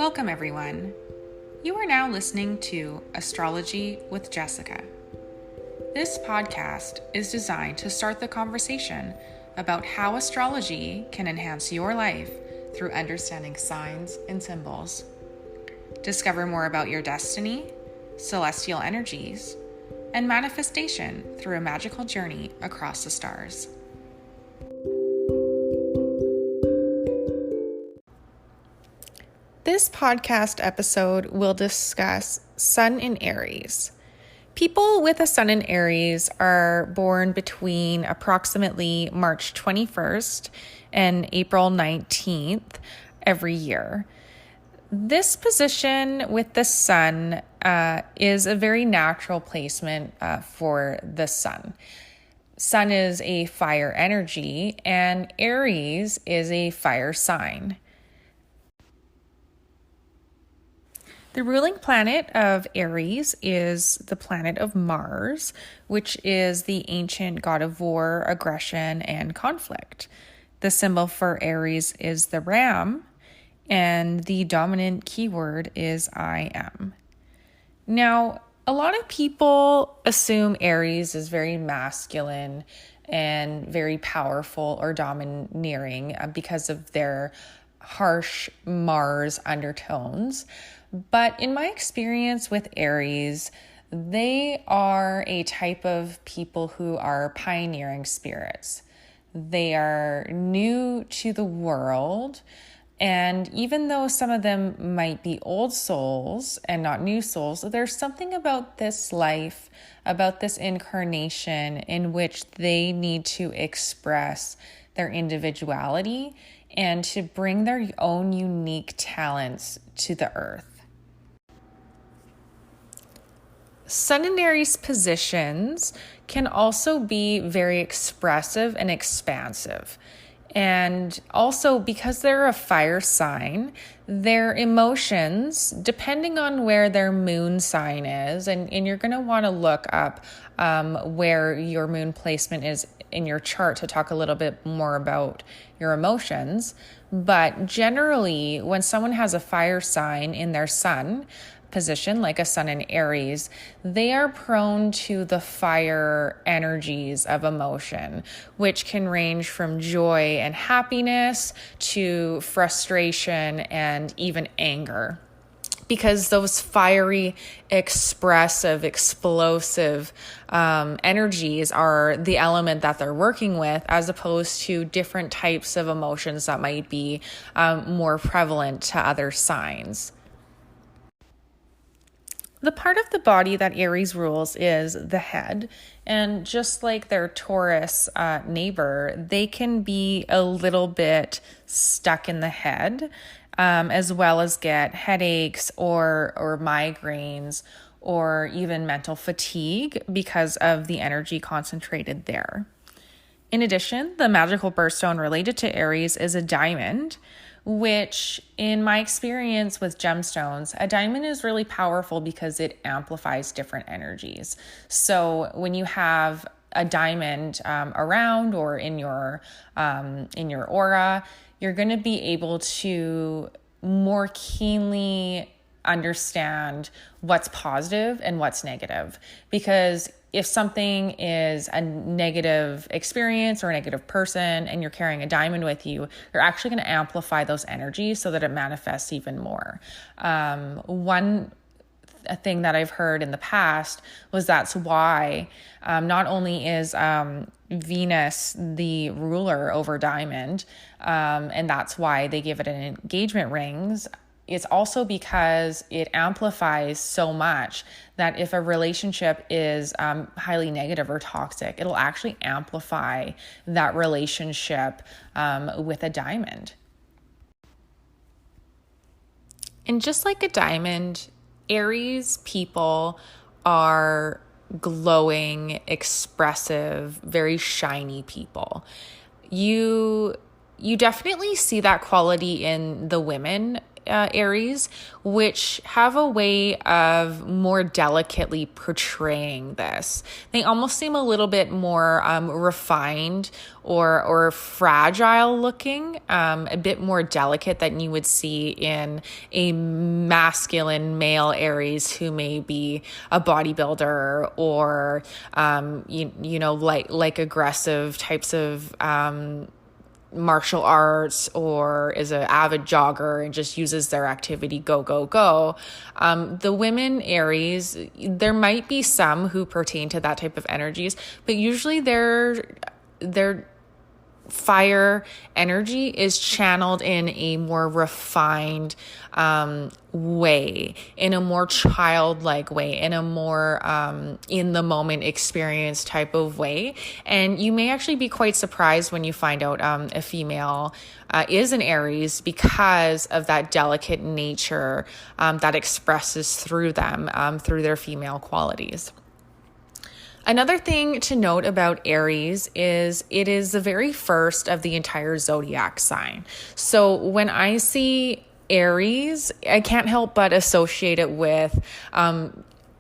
Welcome, everyone. You are now listening to Astrology with Jessica. This podcast is designed to start the conversation about how astrology can enhance your life through understanding signs and symbols. Discover more about your destiny, celestial energies, and manifestation through a magical journey across the stars. This podcast episode will discuss Sun in Aries. People with a Sun in Aries are born between approximately March 21st and April 19th every year. This position with the Sun is a very natural placement for the Sun. Sun is a fire energy, and Aries is a fire sign. The ruling planet of Aries is the planet of Mars, which is the ancient god of war, aggression, and conflict. The symbol for Aries is the ram, and the dominant keyword is I am. Now, a lot of people assume Aries is very masculine and very powerful or domineering because of their harsh Mars undertones. But in my experience with Aries, they are a type of people who are pioneering spirits. They are new to the world. And even though some of them might be old souls and not new souls, there's something about this life, about this incarnation in which they need to express their individuality and to bring their own unique talents to the earth. Sun in Aries positions can also be very expressive and expansive. And also, because they're a fire sign, their emotions, depending on where their moon sign is, and you're going to want to look up where your moon placement is in your chart to talk a little bit more about your emotions. But generally, when someone has a fire sign in their sun position, like a Sun in Aries, they are prone to the fire energies of emotion, which can range from joy and happiness to frustration and even anger. Because those fiery, expressive, explosive energies are the element that they're working with, as opposed to different types of emotions that might be more prevalent to other signs. The part of the body that Aries rules is the head, and just like their Taurus neighbor, they can be a little bit stuck in the head, as well as get headaches or migraines or even mental fatigue because of the energy concentrated there. In addition, the magical birthstone related to Aries is a diamond, which in my experience with gemstones, a diamond is really powerful because it amplifies different energies. So when you have a diamond around or in your aura, you're going to be able to more keenly understand what's positive and what's negative. Because if something is a negative experience or a negative person and you're carrying a diamond with you, you're actually going to amplify those energies so that it manifests even more. One thing that I've heard in the past was that's why not only is Venus the ruler over diamond, and that's why they give it an engagement rings. It's also because it amplifies so much that if a relationship is highly negative or toxic, it'll actually amplify that relationship with a diamond. And just like a diamond, Aries people are glowing, expressive, very shiny people. You definitely see that quality in the women Aries, which have a way of more delicately portraying this. They almost seem a little bit more refined or fragile looking, a bit more delicate than you would see in a masculine male Aries who may be a bodybuilder or like aggressive types of martial arts, or is an avid jogger and just uses their activity go, go, go. The women Aries, there might be some who pertain to that type of energies, but usually they're fire energy is channeled in a more refined way, in a more childlike way, in a more in the moment experience type of way. And you may actually be quite surprised when you find out a female is an Aries because of that delicate nature that expresses through them, through their female qualities. Another thing to note about Aries is it is the very first of the entire zodiac sign. So when I see Aries, I can't help but associate it with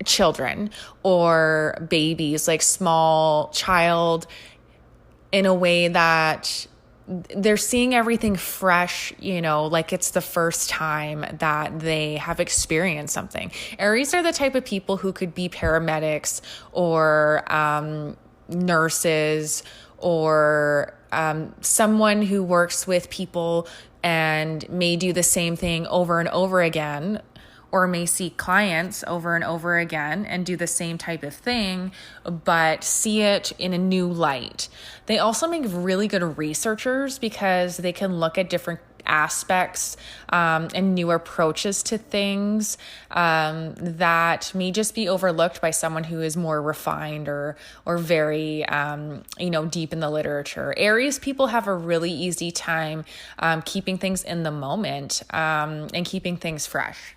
children or babies, like small child, in a way that they're seeing everything fresh, like it's the first time that they have experienced something. Aries are the type of people who could be paramedics or nurses or someone who works with people and may do the same thing over and over again, or may see clients over and over again and do the same type of thing, but see it in a new light. They also make really good researchers because they can look at different aspects and new approaches to things that may just be overlooked by someone who is more refined or very deep in the literature. Aries people have a really easy time keeping things in the moment and keeping things fresh.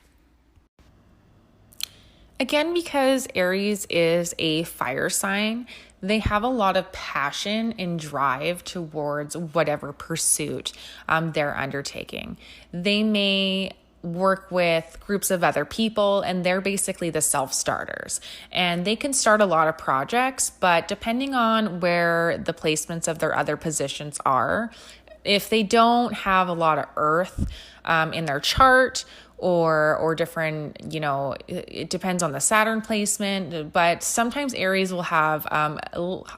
Again, because Aries is a fire sign, they have a lot of passion and drive towards whatever pursuit they're undertaking. They may work with groups of other people, and they're basically the self-starters. And they can start a lot of projects, but depending on where the placements of their other positions are, if they don't have a lot of earth in their chart, or different, it depends on the Saturn placement, but sometimes Aries will have a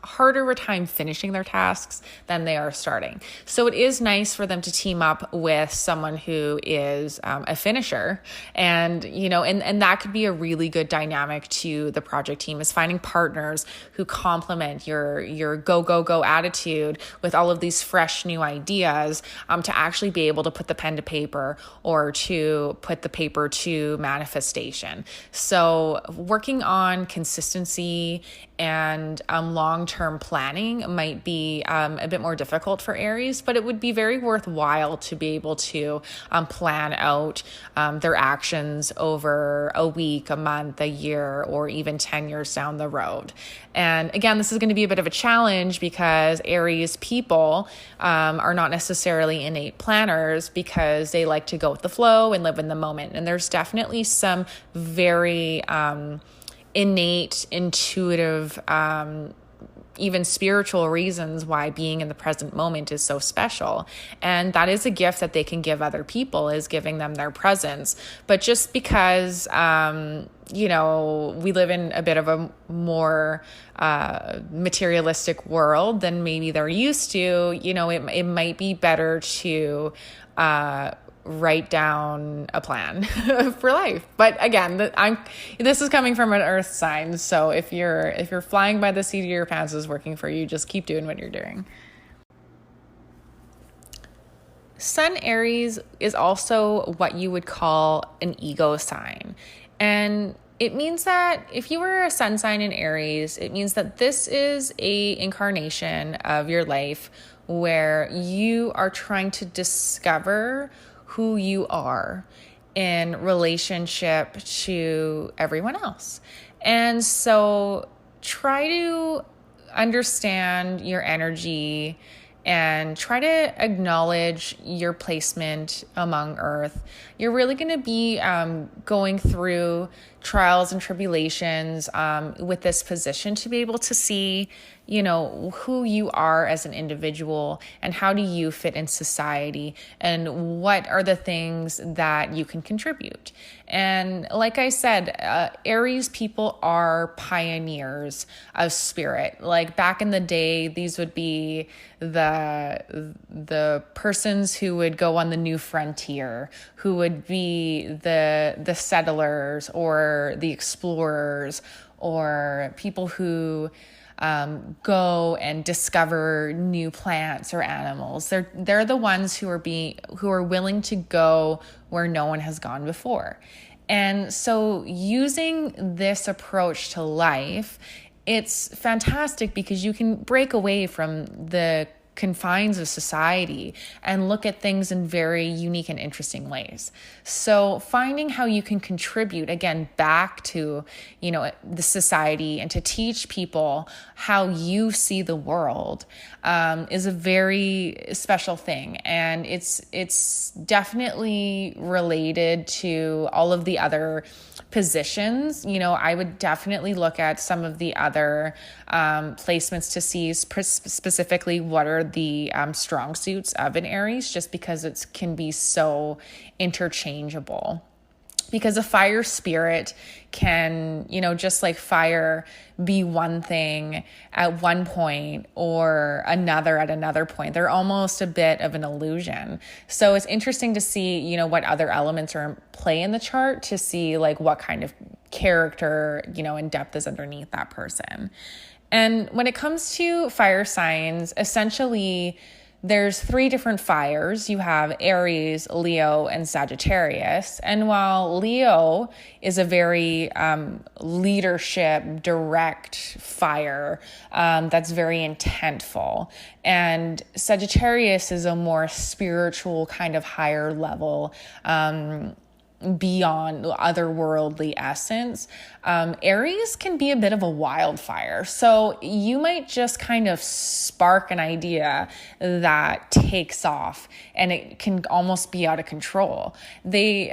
harder time finishing their tasks than they are starting. So it is nice for them to team up with someone who is a finisher, and that could be a really good dynamic to the project team, is finding partners who complement your go, go, go attitude with all of these fresh new ideas to actually be able to put the pen to paper or to put the paper to manifestation. So working on consistency and long-term planning might be a bit more difficult for Aries, but it would be very worthwhile to be able to plan out their actions over a week, a month, a year, or even 10 years down the road. And again, this is going to be a bit of a challenge because Aries people are not necessarily innate planners, because they like to go with the flow and live in the moment. And there's definitely some very innate, intuitive, even spiritual reasons why being in the present moment is so special. And that is a gift that they can give other people, is giving them their presence. But just because, we live in a bit of a more materialistic world than maybe they're used to, it might be better to write down a plan for life. But again, this is coming from an earth sign. So if you're flying by the seat of your pants is working for you, just keep doing what you're doing. Sun Aries is also what you would call an ego sign. And it means that if you were a sun sign in Aries, it means that this is a incarnation of your life where you are trying to discover who you are in relationship to everyone else. And so try to understand your energy and try to acknowledge your placement among Earth. You're really going to be going through trials and tribulations with this position to be able to see, who you are as an individual and how do you fit in society and what are the things that you can contribute. And like I said, Aries people are pioneers of spirit. Like back in the day, these would be the persons who would go on the new frontier, who would be the settlers or the explorers, or people who go and discover new plants or animals. They're the ones who are willing to go where no one has gone before. And so using this approach to life, it's fantastic because you can break away from the confines of society and look at things in very unique and interesting ways. So finding how you can contribute again back to, the society and to teach people how you see the world is a very special thing. And it's definitely related to all of the other positions. I would definitely look at some of the other placements to see specifically what are the strong suits of an Aries, just because it can be so interchangeable. Because a fire spirit can, just like fire, be one thing at one point or another at another point. They're almost a bit of an illusion. So it's interesting to see, what other elements are in play in the chart to see like what kind of character, and depth is underneath that person. And when it comes to fire signs, essentially, there's 3 different fires. You have Aries, Leo, and Sagittarius. And while Leo is a very leadership, direct fire that's very intentful, and Sagittarius is a more spiritual kind of higher level beyond otherworldly essence, Aries can be a bit of a wildfire. So you might just kind of spark an idea that takes off and it can almost be out of control. They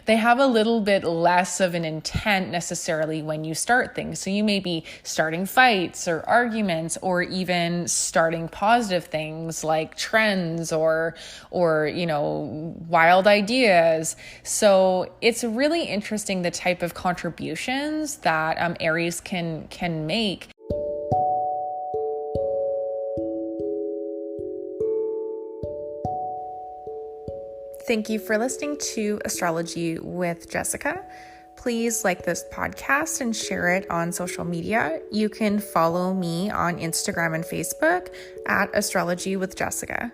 have a little bit less of an intent necessarily when you start things. So you may be starting fights or arguments, or even starting positive things like trends or wild ideas. So it's really interesting the type of contributions that Aries can make. Thank you for listening to Astrology with Jessica. Please like this podcast and share it on social media. You can follow me on Instagram and Facebook at Astrology with Jessica.